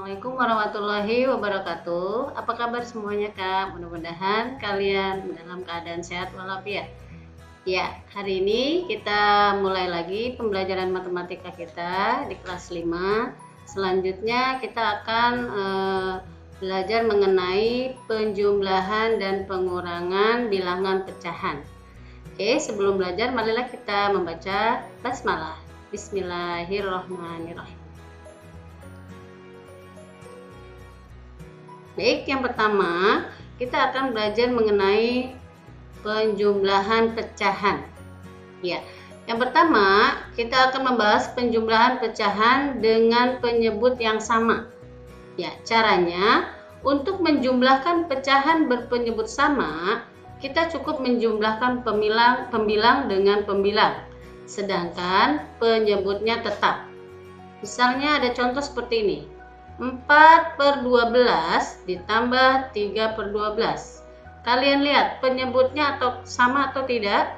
Assalamualaikum warahmatullahi wabarakatuh. Apa kabar semuanya, Kak? Mudah-mudahan kalian dalam keadaan sehat walafiat. Ya, hari ini kita mulai lagi pembelajaran matematika kita di kelas 5. Selanjutnya kita akan belajar mengenai penjumlahan dan pengurangan bilangan pecahan. Oke, sebelum belajar marilah kita membaca basmalah. Bismillahirrahmanirrahim. Baik, yang pertama kita akan belajar mengenai penjumlahan pecahan. Ya, yang pertama kita akan membahas penjumlahan pecahan dengan penyebut yang sama. Ya, caranya untuk menjumlahkan pecahan berpenyebut sama, kita cukup menjumlahkan pembilang dengan pembilang, sedangkan penyebutnya tetap. Misalnya ada contoh seperti ini. 4/12 ditambah 3/12. Kalian lihat penyebutnya sama atau tidak?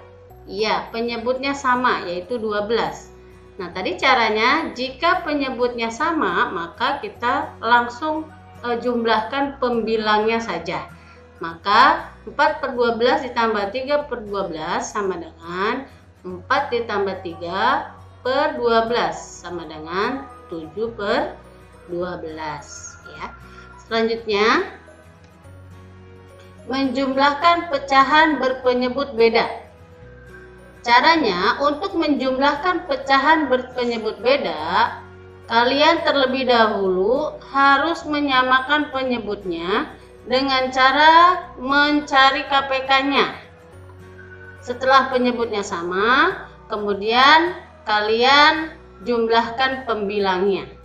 Iya, penyebutnya sama, yaitu 12. Nah, tadi caranya jika penyebutnya sama, maka kita langsung jumlahkan pembilangnya saja. Maka 4/12 ditambah 3/12 sama dengan 4 ditambah 3/12 sama dengan 7/12 ya. Selanjutnya, menjumlahkan pecahan berpenyebut beda. Caranya untuk menjumlahkan pecahan berpenyebut beda, kalian terlebih dahulu harus menyamakan penyebutnya dengan cara mencari KPK-nya. Setelah penyebutnya sama, kemudian kalian jumlahkan pembilangnya.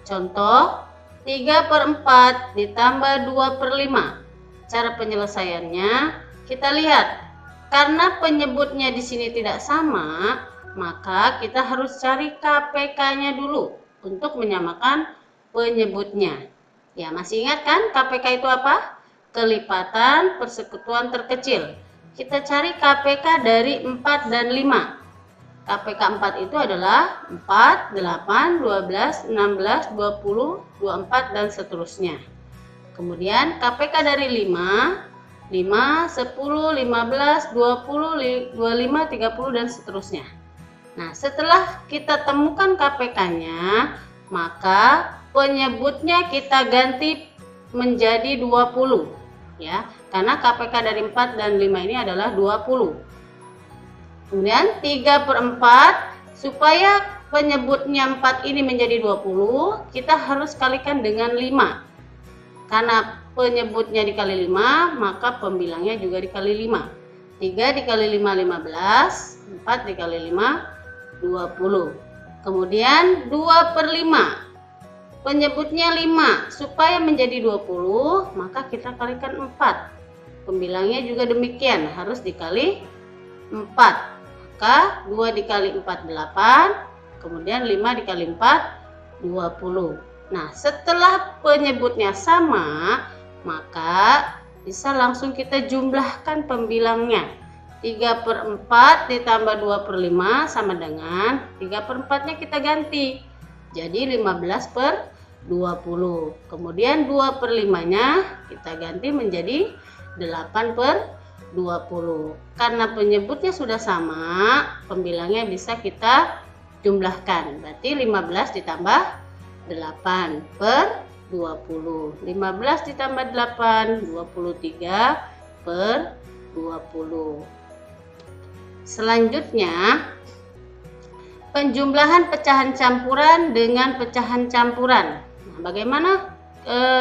Contoh, 3/4 ditambah 2/5. Cara penyelesaiannya, kita lihat. Karena penyebutnya di sini tidak sama, maka kita harus cari KPK-nya dulu untuk menyamakan penyebutnya. Ya, masih ingat kan KPK itu apa? Kelipatan persekutuan terkecil. Kita cari KPK dari 4 dan 5. KPK 4 itu adalah 4, 8, 12, 16, 20, 24, dan seterusnya. Kemudian KPK dari 5, 10, 15, 20, 25, 30, dan seterusnya. Nah, setelah kita temukan KPK-nya, maka penyebutnya kita ganti menjadi 20. Ya, karena KPK dari 4 dan 5 ini adalah 20. Kemudian 3/4, supaya penyebutnya 4 ini menjadi 20, kita harus kalikan dengan 5. Karena penyebutnya dikali 5, maka pembilangnya juga dikali 5. 3 dikali 5, 15. 4 dikali 5, 20. Kemudian 2/5. Penyebutnya 5, supaya menjadi 20, maka kita kalikan 4. Pembilangnya juga demikian, harus dikali 4. Maka 2 dikali 4, 8. Kemudian 5 dikali 4, 20. Nah, setelah penyebutnya sama, maka bisa langsung kita jumlahkan pembilangnya. 3/4 ditambah 2/5 sama dengan 3/4-nya kita ganti. Jadi 15/20. Kemudian 2/5-nya kita ganti menjadi 8/20. Karena penyebutnya sudah sama, pembilangnya bisa kita jumlahkan. Berarti 15 ditambah 8/20. 15 ditambah 8, 23/20. Selanjutnya, penjumlahan pecahan campuran dengan pecahan campuran. Nah, bagaimana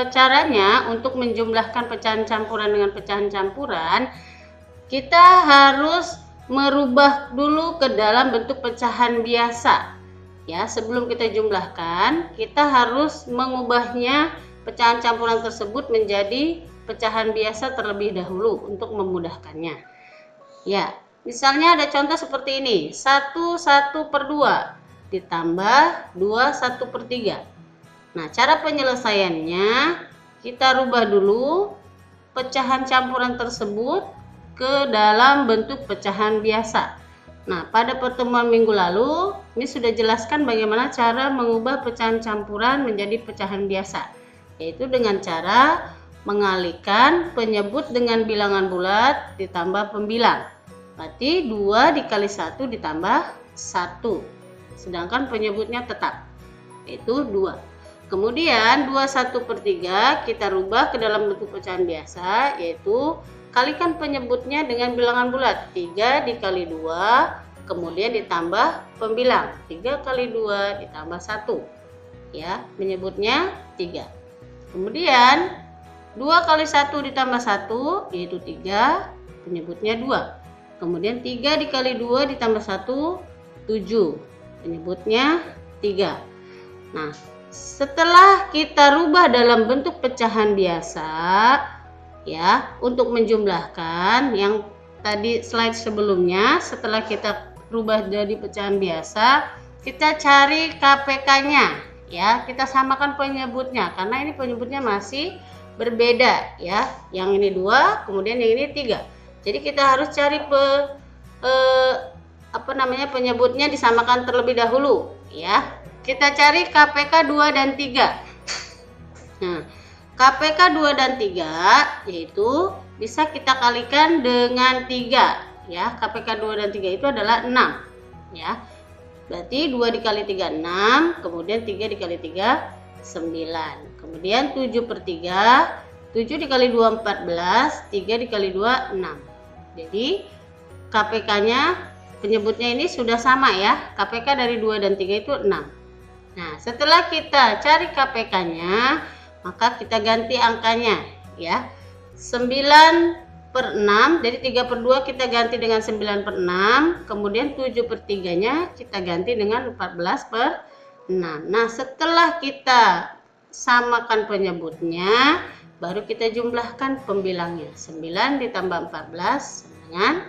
caranya untuk menjumlahkan pecahan campuran dengan pecahan campuran? Kita harus merubah dulu ke dalam bentuk pecahan biasa. Ya, sebelum kita jumlahkan, kita harus mengubahnya pecahan campuran tersebut menjadi pecahan biasa terlebih dahulu untuk memudahkannya. Ya, misalnya ada contoh seperti ini. 1/1/2 ditambah 2/1/3. Nah, cara penyelesaiannya, kita rubah dulu pecahan campuran tersebut ke dalam bentuk pecahan biasa. Nah, pada pertemuan minggu lalu, ini sudah jelaskan bagaimana cara mengubah pecahan campuran menjadi pecahan biasa, yaitu dengan cara mengalihkan penyebut dengan bilangan bulat ditambah pembilang. Berarti 2 dikali 1 ditambah 1. Sedangkan penyebutnya tetap, yaitu 2. Kemudian 21/3 kita rubah ke dalam bentuk pecahan biasa, yaitu kalikan penyebutnya dengan bilangan bulat. 3 dikali 2, kemudian ditambah pembilang. 3 kali 2 ditambah 1. Ya, menyebutnya 3. Kemudian 2 kali 1 ditambah 1, yaitu 3, penyebutnya 2. Kemudian 3 dikali 2 ditambah 1, 7, penyebutnya 3. Nah, setelah kita rubah dalam bentuk pecahan biasa, ya, untuk menjumlahkan yang tadi slide sebelumnya, setelah kita rubah jadi pecahan biasa, kita cari KPK-nya, ya, kita samakan penyebutnya karena ini penyebutnya masih berbeda, ya. Yang ini 2, kemudian yang ini 3. Jadi kita harus cari penyebutnya disamakan terlebih dahulu, ya. Kita cari KPK 2 dan 3. Nah, KPK 2 dan 3 yaitu bisa kita kalikan dengan 3, ya. KPK 2 dan 3 itu adalah 6, ya. Berarti 2 dikali 3 6, kemudian 3 dikali 3 9. Kemudian 7/3, 7 dikali 2 14, 3 dikali 2 6. Jadi KPK-nya, penyebutnya ini sudah sama, ya. KPK dari 2 dan 3 itu 6. Nah, setelah kita cari KPK-nya, maka kita ganti angkanya, ya. 9/6, jadi 3/2 kita ganti dengan 9/6, kemudian 7/3-nya kita ganti dengan 14/6. Nah, setelah kita samakan penyebutnya, baru kita jumlahkan pembilangnya. 9 ditambah 14 dengan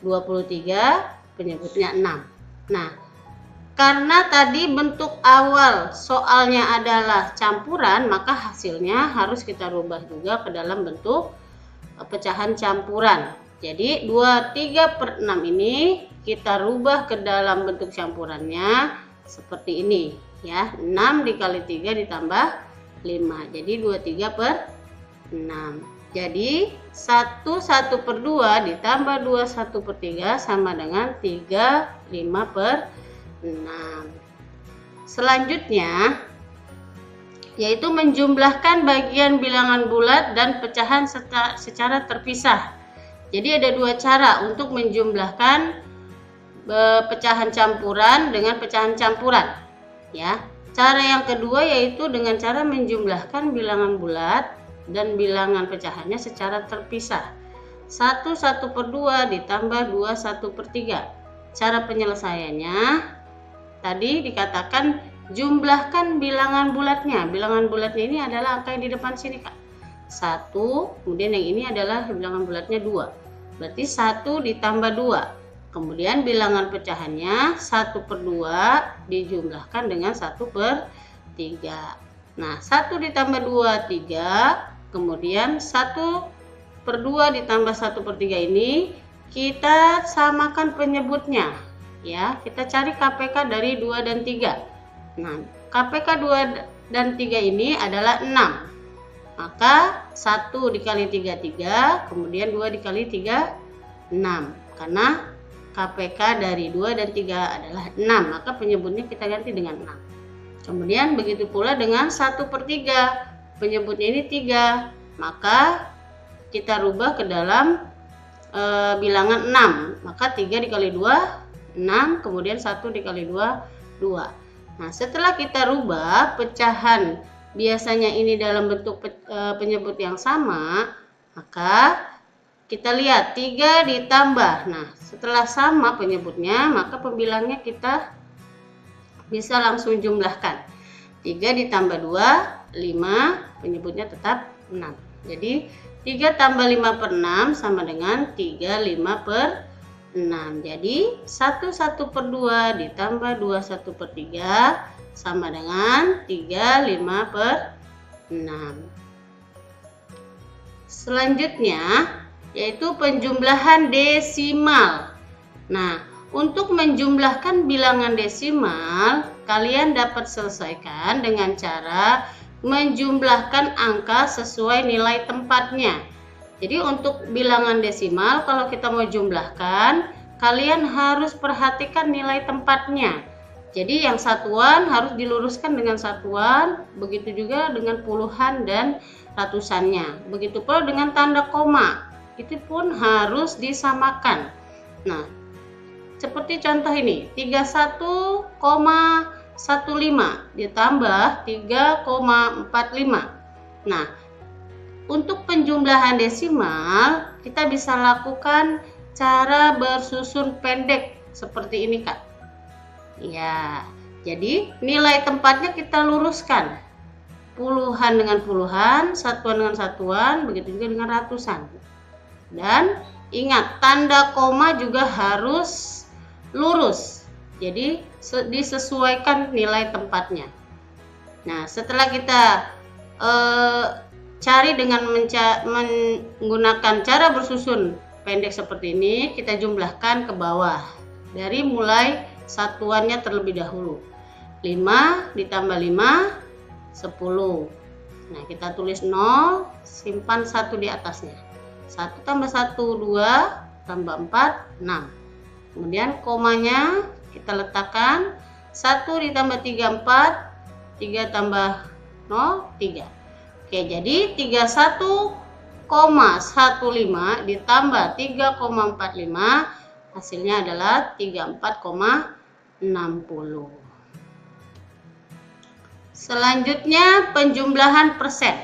23, penyebutnya 6. Nah, karena tadi bentuk awal soalnya adalah campuran, maka hasilnya harus kita rubah juga ke dalam bentuk pecahan campuran. Jadi 23/6 ini kita rubah ke dalam bentuk campurannya seperti ini, ya. 6 dikali 3 ditambah 5. Jadi 23/6. Jadi 1/2 ditambah 21/3 sama dengan 35/6. Selanjutnya yaitu menjumlahkan bagian bilangan bulat dan pecahan secara terpisah. Jadi ada 2 cara untuk menjumlahkan pecahan campuran dengan pecahan campuran, ya. Cara yang kedua yaitu dengan cara menjumlahkan bilangan bulat dan bilangan pecahannya secara terpisah. 1/2 ditambah 2/3. Cara penyelesaiannya tadi dikatakan jumlahkan bilangan bulatnya. Bilangan bulatnya ini adalah angka yang di depan sini, Kak. 1, kemudian yang ini adalah bilangan bulatnya 2. Berarti 1 ditambah 2. Kemudian bilangan pecahannya 1/2 dijumlahkan dengan 1/3. Nah, 1 ditambah 2, 3. Kemudian 1/2 ditambah 1/3 ini kita samakan penyebutnya, ya. Kita cari KPK dari 2 dan 3. Nah, KPK 2 dan 3 ini adalah 6. Maka 1 dikali 3 3, kemudian 2 dikali 3 6. Karena KPK dari 2 dan 3 adalah 6, maka penyebutnya kita ganti dengan 6. Kemudian begitu pula dengan 1/3, penyebutnya ini 3, maka kita rubah ke dalam bilangan 6. Maka 3 dikali 2, 6, kemudian 1 dikali 2, 2. Nah, setelah kita rubah pecahan biasanya ini dalam bentuk penyebut yang sama, maka kita lihat 3 ditambah. Nah, setelah sama penyebutnya, maka pembilangnya kita bisa langsung jumlahkan. 3 ditambah 2, 5, penyebutnya tetap 6. Jadi 3 tambah 5/6 sama dengan 35/6. Jadi 1/2 ditambah 21/3 sama dengan 35/6. Selanjutnya yaitu penjumlahan desimal. Nah, Untuk menjumlahkan bilangan desimal, kalian dapat selesaikan dengan cara menjumlahkan angka sesuai nilai tempatnya. Jadi untuk bilangan desimal, kalau kita mau jumlahkan, kalian harus perhatikan nilai tempatnya. Jadi yang satuan harus diluruskan dengan satuan, begitu juga dengan puluhan dan ratusannya. Begitu pula dengan tanda koma, itu pun harus disamakan. Nah, seperti contoh ini, 31,15 ditambah 3,45. Nah, untuk penjumlahan desimal, kita bisa lakukan cara bersusun pendek seperti ini, Kak. Ya, jadi nilai tempatnya kita luruskan. Puluhan dengan puluhan, satuan dengan satuan, begitu juga dengan ratusan. Dan ingat, tanda koma juga harus lurus, jadi disesuaikan nilai tempatnya. Nah, setelah kita cari dengan menggunakan cara bersusun pendek seperti ini, kita jumlahkan ke bawah dari mulai satuannya terlebih dahulu. 5 ditambah 5, 10. Nah, kita tulis 0, simpan 1 di atasnya. 1 tambah 1, 2, tambah 4, 6. Kemudian komanya kita letakkan 1 ditambah 3, 4, 3 tambah 0, 3. Oke, jadi 31,15 ditambah 3,45 hasilnya adalah 34,60. Selanjutnya penjumlahan persen.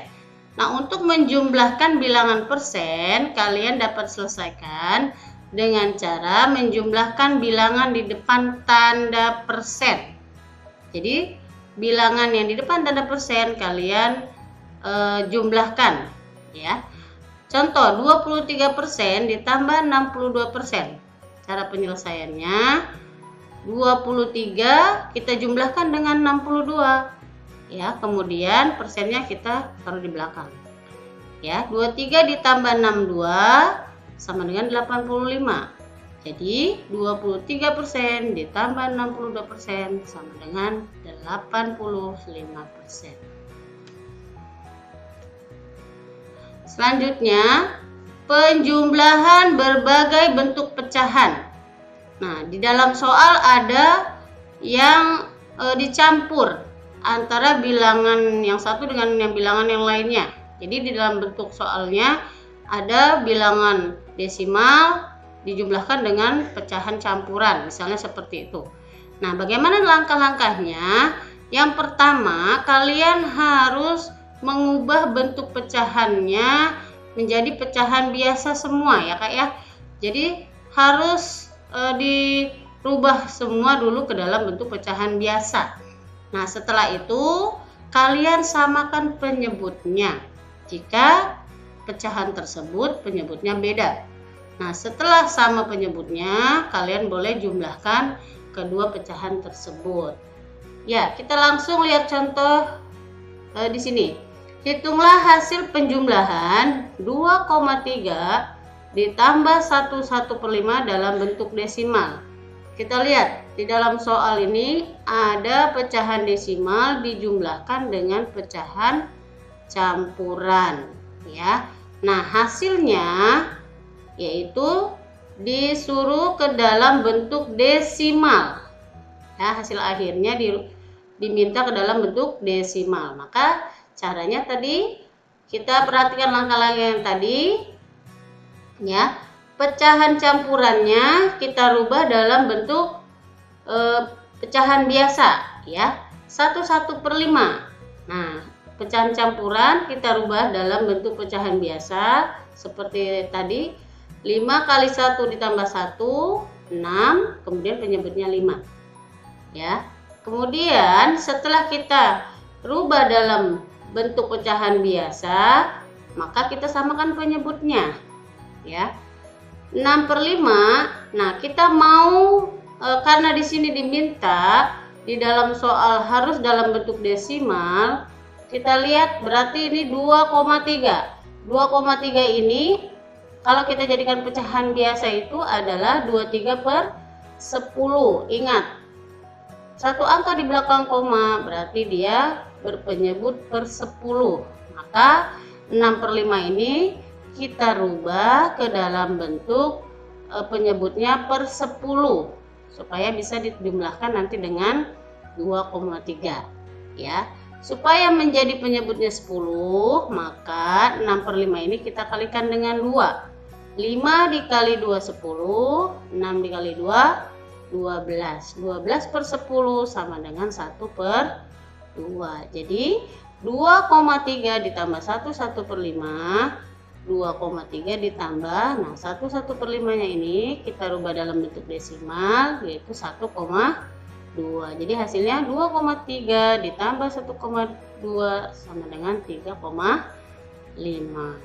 Nah, untuk menjumlahkan bilangan persen, kalian dapat selesaikan dengan cara menjumlahkan bilangan di depan tanda persen. Jadi bilangan yang di depan tanda persen kalian jumlahkan, ya. Contoh 23% ditambah 62%. Cara penyelesaiannya 23 kita jumlahkan dengan 62, ya. Kemudian persennya kita taruh di belakang, ya. 23 ditambah 62 sama dengan 85. Jadi 23% ditambah 62% sama dengan 85%. Selanjutnya, penjumlahan berbagai bentuk pecahan. Nah, di dalam soal ada yang dicampur antara bilangan yang satu dengan yang bilangan yang lainnya. Jadi di dalam bentuk soalnya ada bilangan desimal dijumlahkan dengan pecahan campuran, misalnya seperti itu. Nah, bagaimana langkah-langkahnya? Yang pertama, kalian harus mengubah bentuk pecahannya menjadi pecahan biasa semua, ya Kak ya. Jadi harus dirubah semua dulu ke dalam bentuk pecahan biasa. Nah, setelah itu kalian samakan penyebutnya. Jika pecahan tersebut penyebutnya beda. Nah, setelah sama penyebutnya, kalian boleh jumlahkan kedua pecahan tersebut. Ya, kita langsung lihat contoh di sini. Hitunglah hasil penjumlahan 2,3 ditambah 1/1/5 dalam bentuk desimal. Kita lihat di dalam soal ini ada pecahan desimal dijumlahkan dengan pecahan campuran, ya. Nah, hasilnya yaitu disuruh ke dalam bentuk desimal. Ya, hasil akhirnya diminta ke dalam bentuk desimal. Maka caranya tadi kita perhatikan langkah-langkah yang tadi, ya. Pecahan campurannya kita rubah dalam bentuk pecahan biasa, ya. 1/1/5. Nah, pecahan campuran kita rubah dalam bentuk pecahan biasa seperti tadi. 5 kali 1 ditambah 1, 6, kemudian penyebutnya 5, ya. Kemudian setelah kita rubah dalam bentuk pecahan biasa, maka kita samakan penyebutnya, ya. 6/5. Nah, kita mau karena di sini diminta di dalam soal harus dalam bentuk desimal, kita lihat berarti ini 2,3. 2,3 ini kalau kita jadikan pecahan biasa itu adalah 23/1. 10. Ingat, satu angka di belakang koma berarti dia berpenyebut per 10. Maka 6/5 ini kita rubah ke dalam bentuk penyebutnya per 10 supaya bisa dijumlahkan nanti dengan 2,3 ya. Supaya menjadi penyebutnya 10, maka 6/5 ini kita kalikan dengan 2. 5 dikali 2 10, 6 dikali 2 12. 12 per 10 sama dengan 1/2. Jadi 2,3 ditambah 1/5, 2,3 ditambah, nah 1/5-nya ini kita rubah dalam bentuk desimal yaitu 1,2. Jadi hasilnya 2,3 ditambah 1,2 sama dengan 3,5.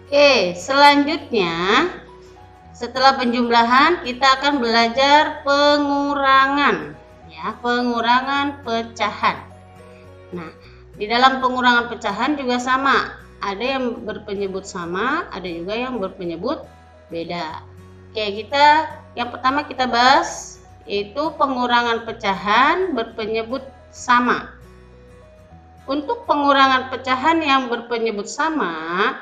Oke, selanjutnya setelah penjumlahan kita akan belajar pengurangan ya, pengurangan pecahan. Nah, di dalam pengurangan pecahan juga sama, ada yang berpenyebut sama, ada juga yang berpenyebut beda. Oke, yang pertama kita bahas yaitu pengurangan pecahan berpenyebut sama. Untuk pengurangan pecahan yang berpenyebut sama,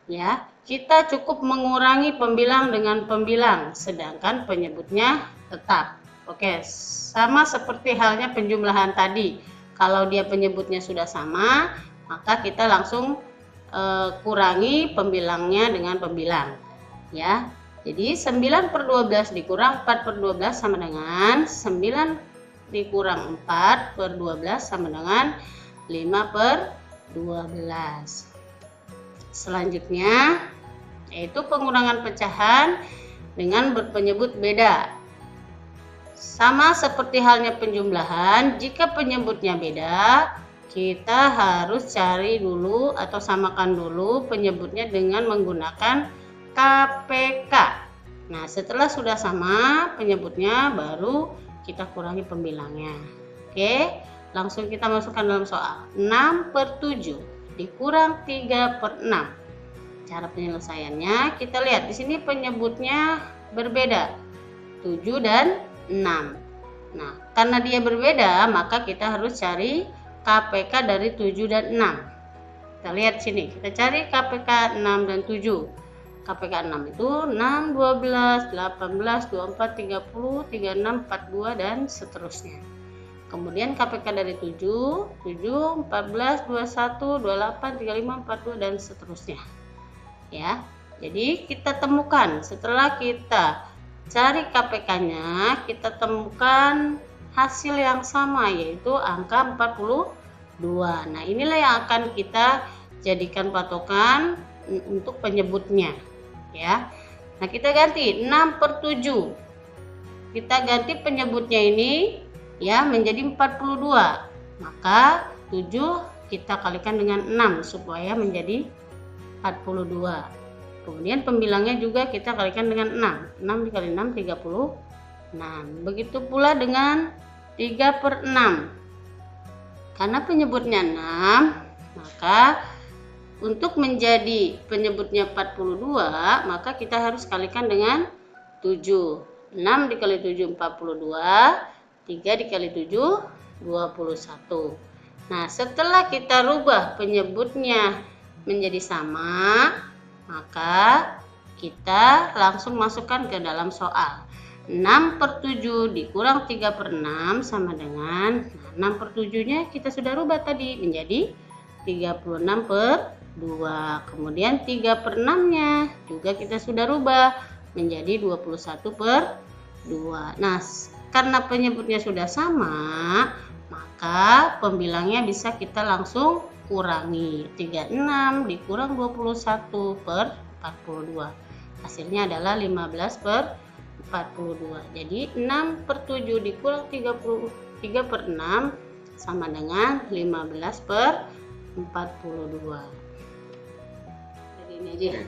ya, kita cukup mengurangi pembilang dengan pembilang, sedangkan penyebutnya tetap. Oke, sama seperti halnya penjumlahan tadi. Kalau dia penyebutnya sudah sama, maka kita langsung kurangi pembilangnya dengan pembilang. Ya, jadi 9/12 dikurang 4/12 sama dengan 9 dikurang 4/12 sama dengan 5/12. Selanjutnya yaitu pengurangan pecahan dengan berpenyebut beda. Sama seperti halnya penjumlahan, jika penyebutnya beda, kita harus cari dulu atau samakan dulu penyebutnya dengan menggunakan KPK. Nah, setelah sudah sama penyebutnya, baru kita kurangi pembilangnya. Oke, langsung kita masukkan dalam soal. 6/7 dikurang 3/6. Cara penyelesaiannya kita lihat di sini penyebutnya berbeda, 7 dan 6. Nah, karena dia berbeda, maka kita harus cari KPK dari 7 dan 6. Kita lihat sini, kita cari KPK 6 dan 7. KPK 6 itu 6, 12, 18, 24, 30, 36, 42 dan seterusnya. Kemudian KPK dari 7, 7, 14, 21, 28, 35, 42 dan seterusnya. Ya. Jadi kita temukan setelah kita cari KPK-nya, kita temukan hasil yang sama yaitu angka 42. Nah, inilah yang akan kita jadikan patokan untuk penyebutnya, ya. Nah, kita ganti 6/7. Kita ganti penyebutnya ini ya menjadi 42. Maka 7 kita kalikan dengan 6 supaya menjadi 42. Kemudian pembilangnya juga kita kalikan dengan 6. 6 dikali 6 36. Begitu pula dengan 3/6. Karena penyebutnya 6, maka untuk menjadi penyebutnya 42, maka kita harus kalikan dengan 7. 6 dikali 7 42, 3 dikali 7 21. Nah, setelah kita rubah penyebutnya menjadi sama, maka kita langsung masukkan ke dalam soal. 6/7 dikurang 3/6 sama dengan 6/7-nya kita sudah rubah tadi menjadi 36/2. Kemudian 3/6-nya juga kita sudah rubah menjadi 21/2. Nah, karena penyebutnya sudah sama, maka pembilangnya bisa kita langsung kurangi. 36 dikurang 21/42. Hasilnya adalah 15/42. Jadi 6/7 dikurang 3/6 sama dengan 15/42. Jadi ini aja.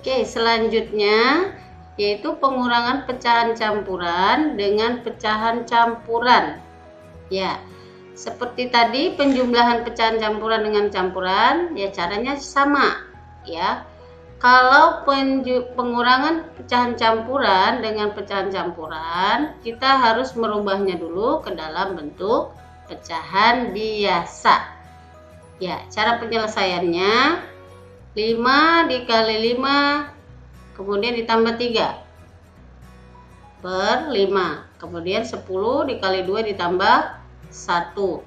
Oke, selanjutnya yaitu pengurangan pecahan campuran dengan pecahan campuran. Ya, seperti tadi penjumlahan pecahan campuran dengan campuran, ya caranya sama, ya. Kalau pengurangan pecahan campuran dengan pecahan campuran, kita harus merubahnya dulu ke dalam bentuk pecahan biasa. Ya, cara penyelesaiannya 5 dikali 5, kemudian ditambah 3 per 5. Kemudian 10 dikali 2 ditambah 1.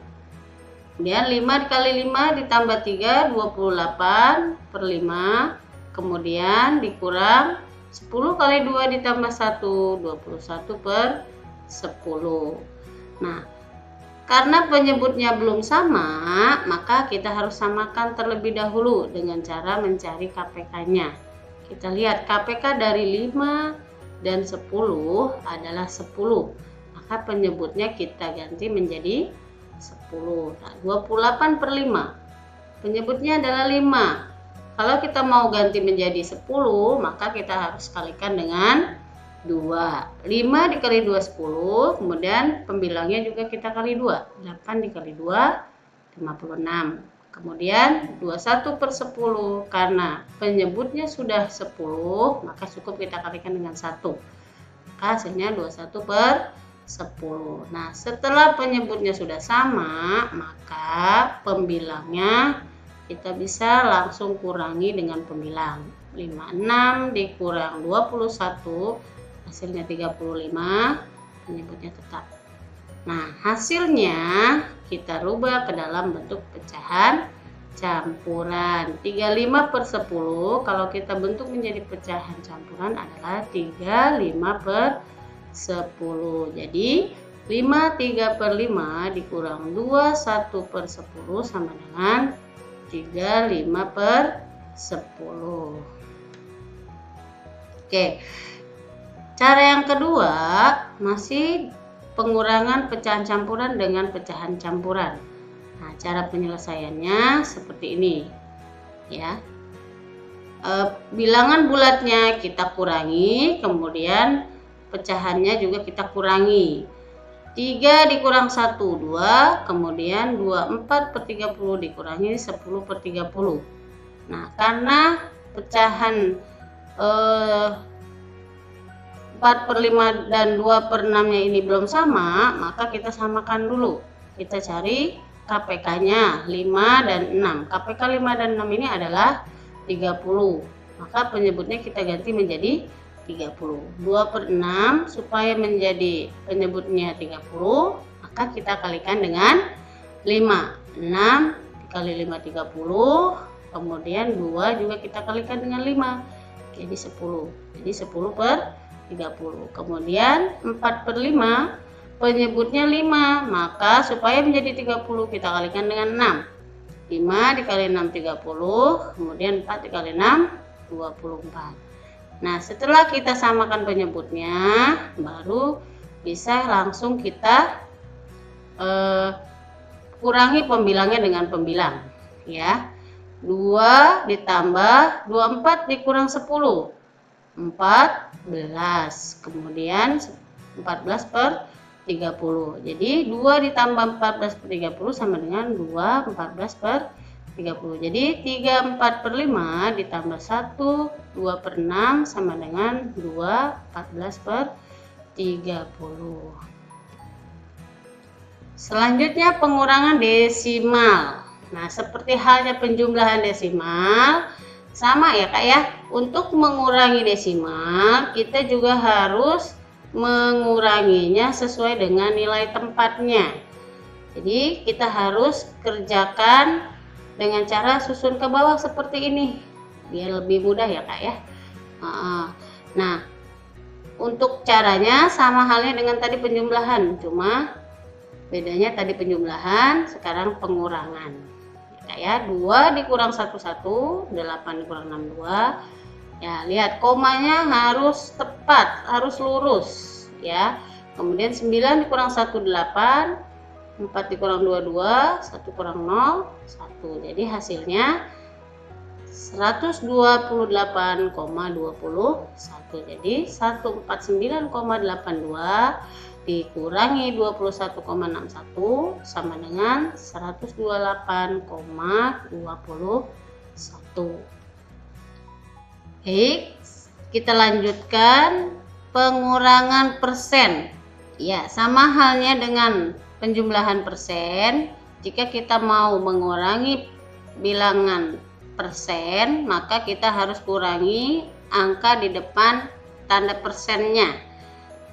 Kemudian 5 dikali 5 ditambah 3, 28 per 5. Kemudian dikurang 10 kali 2 ditambah 1, 21 per 10. Nah, karena penyebutnya belum sama, maka kita harus samakan terlebih dahulu dengan cara mencari KPK-nya. Kita lihat KPK dari 5 dan 10 adalah 10. Maka penyebutnya kita ganti menjadi 10. Nah, 28 per 5. Penyebutnya adalah 5. Kalau kita mau ganti menjadi 10, maka kita harus kalikan dengan 2. 5 dikali 2, 10. Kemudian pembilangnya juga kita kali 2. 8 dikali 2, 56. Kemudian 21 per 10. Karena penyebutnya sudah 10, maka cukup kita kalikan dengan 1. Maka hasilnya 21 per 10. Nah, setelah penyebutnya sudah sama, maka pembilangnya kita bisa langsung kurangi dengan pembilang. 56 dikurang 21, hasilnya 35, penyebutnya tetap. Nah, hasilnya kita rubah ke dalam bentuk pecahan campuran. 35 per 10, kalau kita bentuk menjadi pecahan campuran adalah 35 per 10. Jadi 53 per 5 dikurang 21 per 10 sama dengan 35 per 10. Oke. Cara yang kedua masih pengurangan pecahan campuran dengan pecahan campuran. Nah, cara penyelesaiannya seperti ini. Ya. Bilangan bulatnya kita kurangi, kemudian pecahannya juga kita kurangi. 3 dikurang 1, 2, kemudian 24 per 30 dikurangi 10 per 30. Nah, karena pecahan 4 per 5 dan 2 per 6 nya ini belum sama, maka kita samakan dulu. Kita cari KPK-nya 5 dan 6. KPK 5 dan 6 ini adalah 30. Maka penyebutnya kita ganti menjadi 30. 2 per 6 supaya menjadi penyebutnya 30, maka kita kalikan dengan 5. 6 dikali 5 30, kemudian 2 juga kita kalikan dengan 5, jadi 10. Jadi 10 per 30. Kemudian 4 per 5 penyebutnya 5, maka supaya menjadi 30 kita kalikan dengan 6. 5 dikali 6 30, kemudian 4 dikali 6 24. Nah, setelah kita samakan penyebutnya, baru bisa langsung kita kurangi pembilangnya dengan pembilang. Ya, 2 ditambah 24 dikurang 10, 14. Kemudian 14 per 30. Jadi 2 ditambah 14 per 30 sama dengan 2 14 per 30. Jadi 34 per 5 ditambah 1 2 per 6 sama dengan 2 14 per 30. Selanjutnya pengurangan desimal. Nah, seperti halnya penjumlahan desimal, sama ya Kak ya. Untuk mengurangi desimal, kita juga harus menguranginya sesuai dengan nilai tempatnya. Jadi kita harus kerjakan dengan cara susun ke bawah seperti ini, biar lebih mudah ya Kak ya. Nah, untuk caranya sama halnya dengan tadi penjumlahan, cuma bedanya tadi penjumlahan, sekarang pengurangan. Kak ya, 2 dikurang 1 1, 8 dikurang 6 2. Ya, lihat komanya harus tepat, harus lurus ya. Kemudian 9 dikurang 1 8, 4 dikurang 2 2, 1 kurang 0 1. Jadi hasilnya 128,21. Jadi 149,82 dikurangi 21,61 sama dengan 128,21. Baik, kita lanjutkan pengurangan persen. Ya, sama halnya dengan penjumlahan persen. Jika kita mau mengurangi bilangan persen, maka kita harus kurangi angka di depan tanda persennya.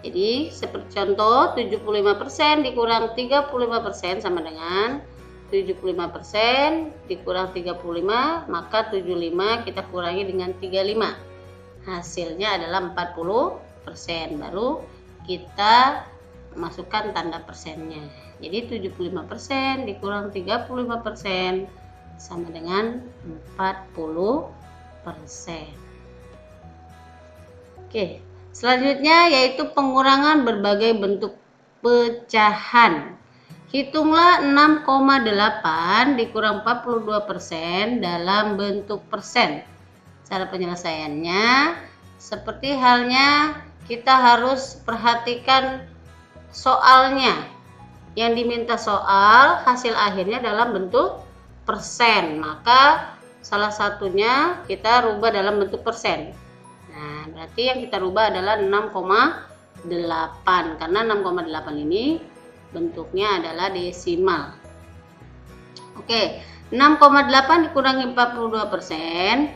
Jadi seperti contoh 75% dikurang 35% sama dengan 75% dikurang 35, maka 75 kita kurangi dengan 35. Hasilnya adalah 40%. Baru kita masukkan tanda persennya. Jadi 75% dikurang 35% sama dengan 40%. Oke, selanjutnya yaitu pengurangan berbagai bentuk pecahan. Hitunglah 6,8 dikurang 42% dalam bentuk persen. Cara penyelesaiannya seperti halnya kita harus perhatikan soalnya. Yang diminta soal hasil akhirnya dalam bentuk persen, maka salah satunya kita rubah dalam bentuk persen. Nah, berarti yang kita rubah adalah 6,8 karena 6,8 ini bentuknya adalah desimal. Oke, 6,8 dikurangi 42%.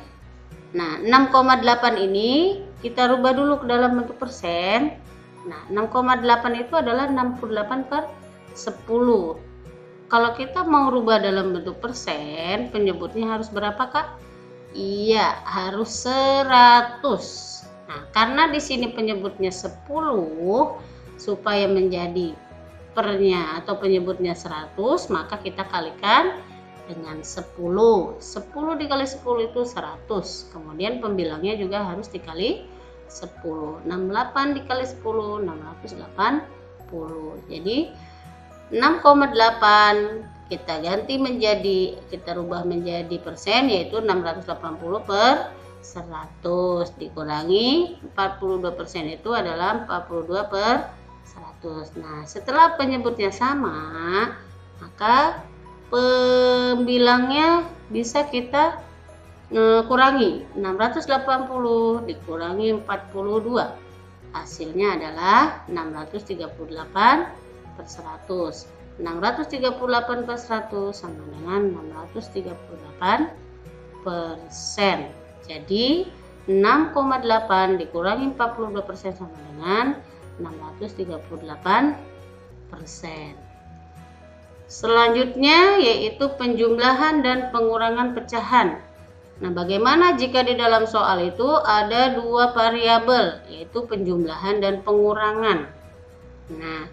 Nah, 6,8 ini kita rubah dulu ke dalam bentuk persen. Nah, 6,8 itu adalah 68/10. Kalau kita mau rubah dalam bentuk persen, penyebutnya harus berapa, Kak? Iya, harus 100. Nah, karena di sini penyebutnya 10, supaya menjadi pernya atau penyebutnya 100, maka kita kalikan dengan 10. 10 dikali 10 itu 100. Kemudian pembilangnya juga harus dikali 10. 68 dikali 10, 680. Jadi 6,8 kita ganti menjadi, kita rubah menjadi persen, yaitu 680/100 dikurangi 42% itu adalah 42/100. Nah, setelah penyebutnya sama, maka pembilangnya bisa kita kurangi. 680 dikurangi 42. Hasilnya adalah 638/100. 638/100 sama dengan 638%. Jadi 6,8 dikurangi 42% sama dengan 638%. Selanjutnya yaitu penjumlahan dan pengurangan pecahan. Nah, bagaimana jika di dalam soal itu ada dua variabel, yaitu penjumlahan dan pengurangan. Nah,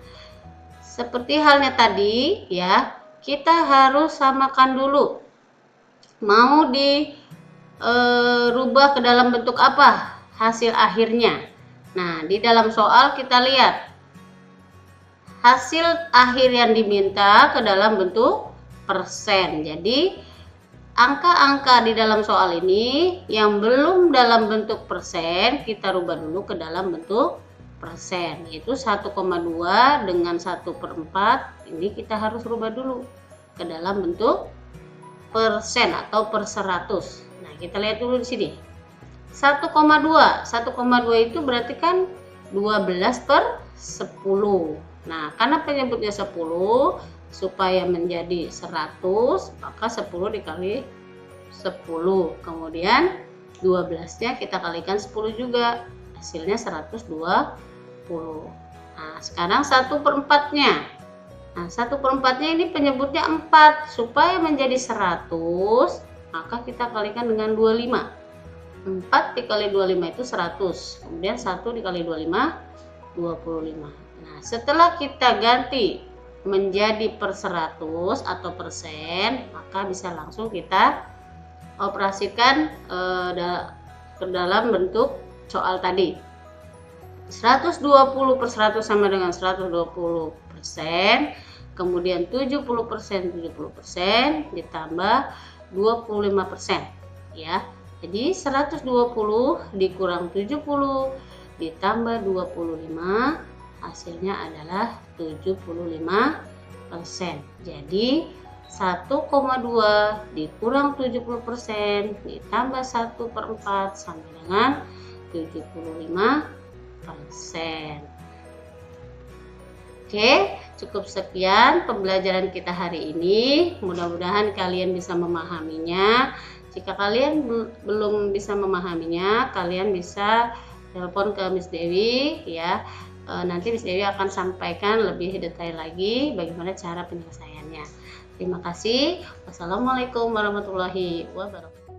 seperti halnya tadi ya, kita harus samakan dulu. Mau dirubah ke dalam bentuk apa hasil akhirnya? Nah, di dalam soal kita lihat hasil akhir yang diminta ke dalam bentuk persen. Jadi angka-angka di dalam soal ini yang belum dalam bentuk persen kita rubah dulu ke dalam bentuk persen, yaitu 1,2 dengan 1/4 ini kita harus rubah dulu ke dalam bentuk persen atau per 100. Nah, kita lihat dulu di sini. 1,2 itu berarti kan 12/10. Nah, karena penyebutnya 10, supaya menjadi 100, maka 10 dikali 10. Kemudian 12-nya kita kalikan 10 juga. Hasilnya 120. Nah, sekarang 1/4-nya. Nah, 1/4-nya ini penyebutnya 4. Supaya menjadi 100, maka kita kalikan dengan 25. 4 dikali 25 itu 100. Kemudian 1 dikali 25, 25. Nah, setelah kita ganti menjadi per 100 atau persen, maka bisa langsung kita operasikan ke dalam bentuk soal tadi. 120/100 sama dengan 120%, kemudian 70% ditambah 25%, ya. Jadi 120 dikurang 70 ditambah 25, hasilnya adalah 75%. Jadi 1,2 dikurang 70% ditambah 1/4 sama dengan 75%. Oke, cukup sekian pembelajaran kita hari ini. Mudah-mudahan kalian bisa memahaminya. Jika kalian belum bisa memahaminya, kalian bisa telepon ke Miss Dewi ya. Nanti Miss Dewi akan sampaikan lebih detail lagi bagaimana cara penyelesaiannya. Terima kasih. Wassalamualaikum warahmatullahi wabarakatuh.